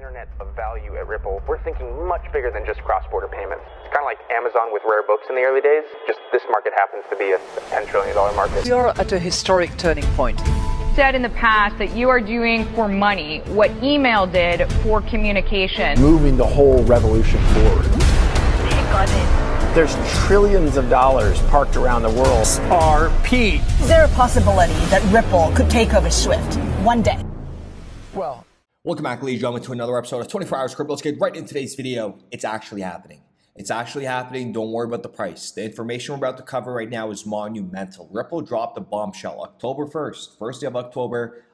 internet of value at Ripple, we're thinking much bigger than just cross-border payments. It's kind of like Amazon with rare books in the early days, just this market happens to be a $10 trillion market. We are at a historic turning point. Said in the past that you are doing for money what email did for communication. Moving the whole revolution forward. Take on it. There's trillions of dollars parked around the world. XRP. Is there a possibility that Ripple could take over Swift one day? Well, welcome back, ladies and gentlemen, to another episode of 24 Hours Crypto. Let's get right into today's video. It's actually happening. It's actually happening. Don't worry about the price. The information we're about to cover right now is monumental. Ripple dropped a bombshell October 1st, first day of October,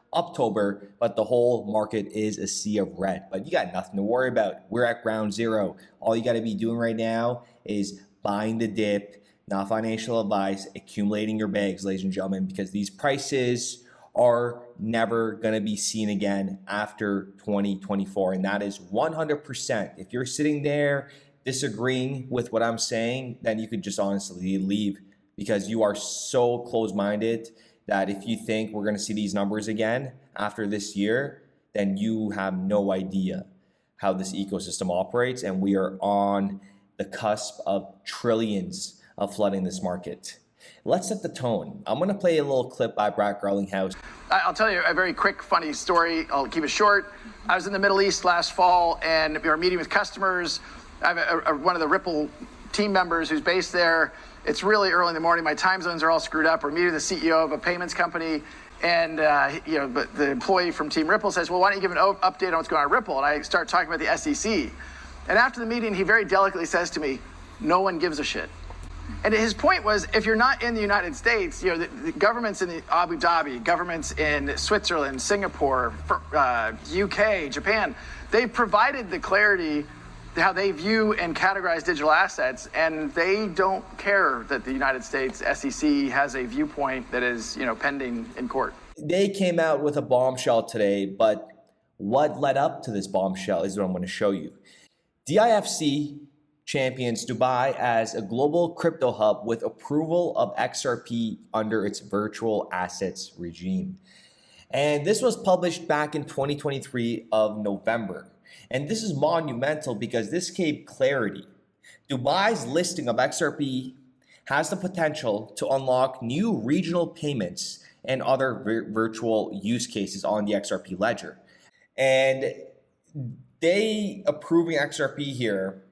but the whole market is a sea of red. But you got nothing to worry about. We're at ground zero. All you got to be doing right now is buying the dip, not financial advice, accumulating your bags, ladies and gentlemen, because these prices are never going to be seen again after 2024. And that is 100%. If you're sitting there disagreeing with what I'm saying, then you could just honestly leave, because you are so close-minded that if you think we're going to see these numbers again after this year, then you have no idea how this ecosystem operates. And we are on the cusp of trillions of flooding this market. Let's set the tone. I'm going to play a little clip by Brad Garlinghouse. I'll tell you a very quick, funny story. I'll keep it short. I was in the Middle East last fall, and we were meeting with customers. I have one of the Ripple team members who's based there. It's really early in the morning. My time zones are all screwed up. We're meeting the CEO of a payments company, and but the employee from Team Ripple says, "Well, why don't you give an update on what's going on at Ripple?" And I start talking about the SEC. And after the meeting, he very delicately says to me, "No one gives a shit." And his point was, if you're not in the United States, the governments in Abu Dhabi, governments in Switzerland, Singapore, UK, Japan, they've provided the clarity how they view and categorize digital assets, and they don't care that the United States SEC has a viewpoint that is, pending in court. They came out with a bombshell today, but what led up to this bombshell is what I'm going to show you. DIFC champions Dubai as a global crypto hub with approval of XRP under its virtual assets regime. And this was published back in 2023 of November. And this is monumental because this gave clarity. Dubai's listing of XRP has the potential to unlock new regional payments and other virtual use cases on the XRP ledger. And they approving XRP here,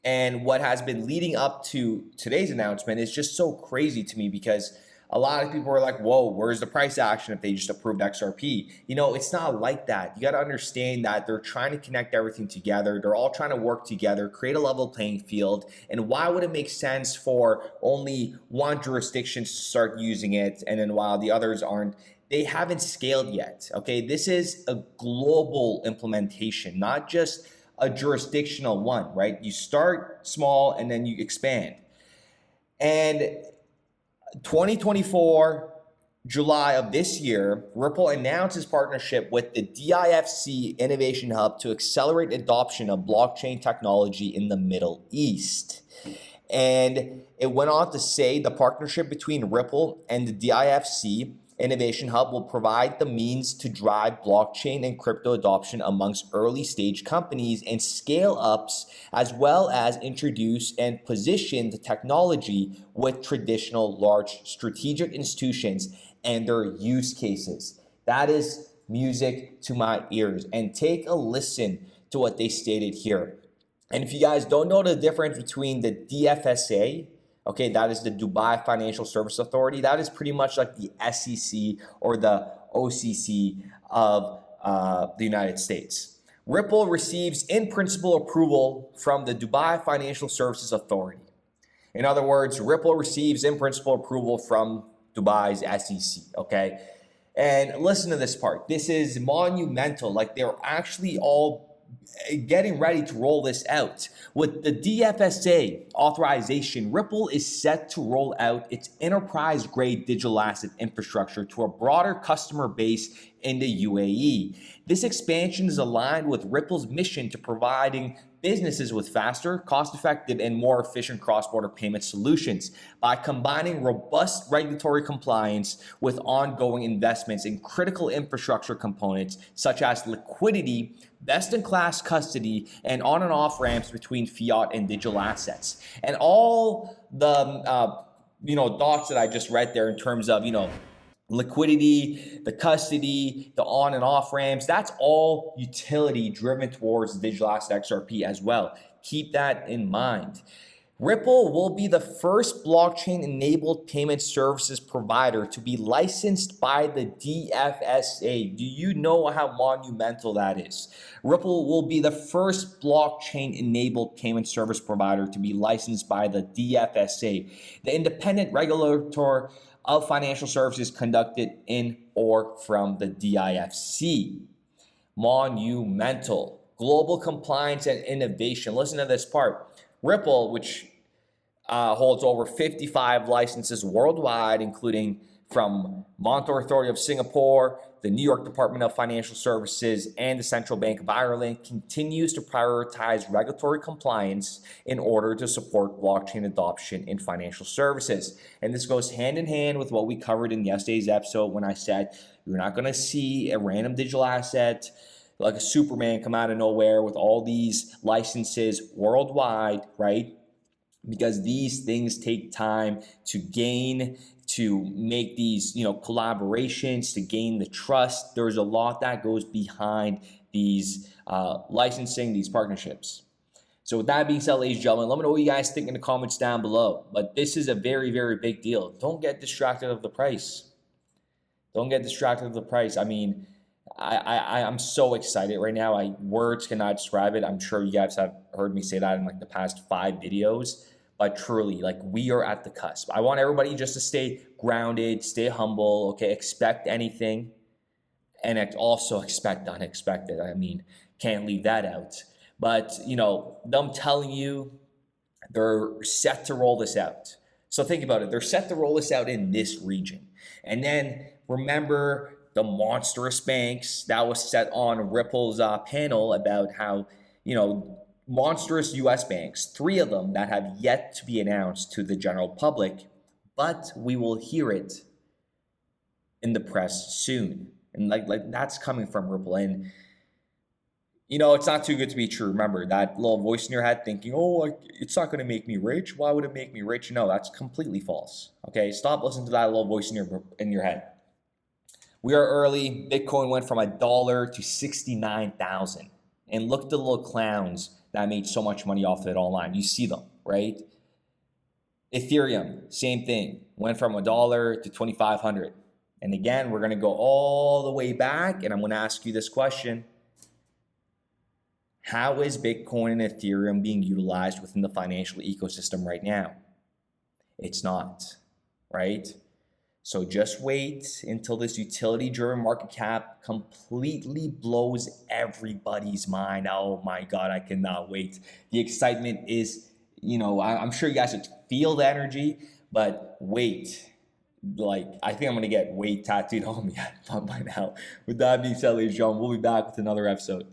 and what has been leading up to today's announcement is just so crazy to me, because a lot of people are like, whoa, where's the price action if they just approved XRP? It's not like that. You got to understand that they're trying to connect everything together. They're all trying to work together, create a level playing field. And why would it make sense for only one jurisdiction to start using it, and then while the others aren't? They haven't scaled yet, okay? This is a global implementation, not just a jurisdictional one, right? You start small and then you expand. And 2024, July of this year, Ripple announced its partnership with the DIFC Innovation Hub to accelerate adoption of blockchain technology in the Middle East. And it went on to say the partnership between Ripple and the DIFC Innovation Hub will provide the means to drive blockchain and crypto adoption amongst early stage companies and scale ups, as well as introduce and position the technology with traditional large strategic institutions and their use cases. That is music to my ears. And take a listen to what they stated here. And if you guys don't know the difference between the DFSA, okay, that is the Dubai Financial Service Authority. That is pretty much like the SEC or the OCC of the United States. Ripple receives in-principle approval from the Dubai Financial Services Authority. In other words, Ripple receives in-principle approval from Dubai's SEC, okay? And listen to this part. This is monumental. Like, they're actually all getting ready to roll this out. With the DFSA authorization, Ripple is set to roll out its enterprise-grade digital asset infrastructure to a broader customer base in the UAE. This expansion is aligned with Ripple's mission to providing businesses with faster, cost-effective, and more efficient cross-border payment solutions by combining robust regulatory compliance with ongoing investments in critical infrastructure components such as liquidity, best-in-class custody, and on and off ramps between fiat and digital assets. And all the dots that I just read there in terms of liquidity, the custody, the on and off ramps, that's all utility driven towards digital asset XRP as well. Keep that in mind. Ripple will be the first blockchain-enabled payment services provider to be licensed by the DFSA. Do you know how monumental that is? Ripple will be the first blockchain-enabled payment service provider to be licensed by the DFSA, the independent regulator of financial services conducted in or from the DIFC. Monumental. Global compliance and innovation. Listen to this part. Ripple, which holds over 55 licenses worldwide, including from Monetary Authority of Singapore, the New York Department of Financial Services, and the Central Bank of Ireland, continues to prioritize regulatory compliance in order to support blockchain adoption in financial services. And this goes hand in hand with what we covered in yesterday's episode when I said you're not going to see a random digital asset like a Superman come out of nowhere with all these licenses worldwide, right? Because these things take time to gain, to make these, collaborations, to gain the trust. There's a lot that goes behind these licensing, these partnerships. So with that being said, ladies and gentlemen, let me know what you guys think in the comments down below. But this is a very, very big deal. Don't get distracted of the price. Don't get distracted of the price. I mean, I'm so excited right now. Words cannot describe it. I'm sure you guys have heard me say that in like the past 5 videos. But truly, like, we are at the cusp. I want everybody just to stay grounded, stay humble, okay? Expect anything, and also expect unexpected. I mean, can't leave that out. But, them telling you they're set to roll this out. So think about it. They're set to roll this out in this region. And then remember the monstrous banks that was set on Ripple's panel about how, monstrous US banks, 3 of them that have yet to be announced to the general public, but we will hear it in the press soon. And like that's coming from Ripple. And it's not too good to be true. Remember that little voice in your head thinking, oh, it's not going to make me rich. Why would it make me rich? No, that's completely false. Okay, stop listening to that little voice in your head. We are early. Bitcoin went from $1 to 69,000. And look at the little clowns that made so much money off of it online. You see them, right? Ethereum, same thing. Went from $1 to 2,500. And again, we're going to go all the way back, and I'm going to ask you this question. How is Bitcoin and Ethereum being utilized within the financial ecosystem right now? It's not, right? So just wait until this utility-driven market cap completely blows everybody's mind. Oh my God, I cannot wait. The excitement is, I'm sure you guys would feel the energy, but wait. I think I'm going to get wait tattooed on me by now. With that being said, ladies and gentlemen, we'll be back with another episode.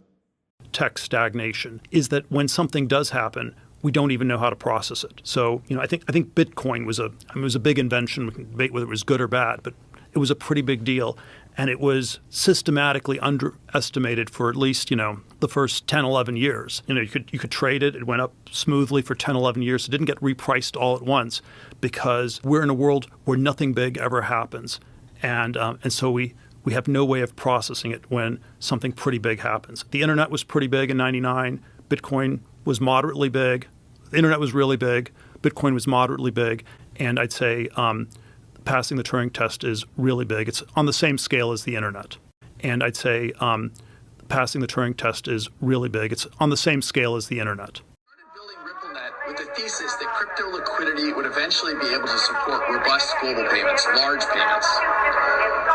Tech stagnation is that when something does happen, we don't even know how to process it. So, I think Bitcoin was a big invention. We can debate whether it was good or bad, but it was a pretty big deal. And it was systematically underestimated for at least, the first 10, 11 years. You could trade it. It went up smoothly for 10, 11 years. It didn't get repriced all at once because we're in a world where nothing big ever happens. And so we have no way of processing it when something pretty big happens. The internet was pretty big in 99. Bitcoin was moderately big. The internet was really big. Bitcoin was moderately big. And I'd say passing the Turing test is really big. It's on the same scale as the internet. And I'd say passing the Turing test is really big. It's on the same scale as the internet. Building RippleNet with the thesis that crypto liquidity would eventually be able to support robust global payments, large payments.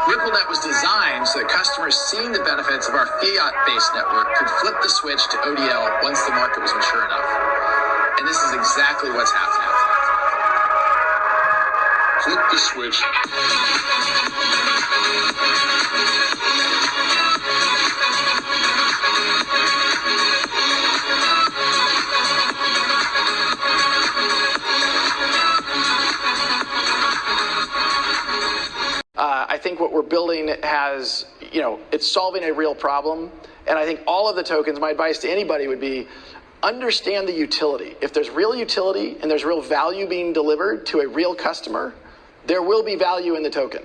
RippleNet was designed so that customers seeing the benefits of our fiat-based network could flip the switch to ODL once the market was mature enough. And this is exactly what's happening. Flip the switch. we're building has, it's solving a real problem. And I think all of the tokens, my advice to anybody would be, understand the utility. If there's real utility and there's real value being delivered to a real customer, there will be value in the token.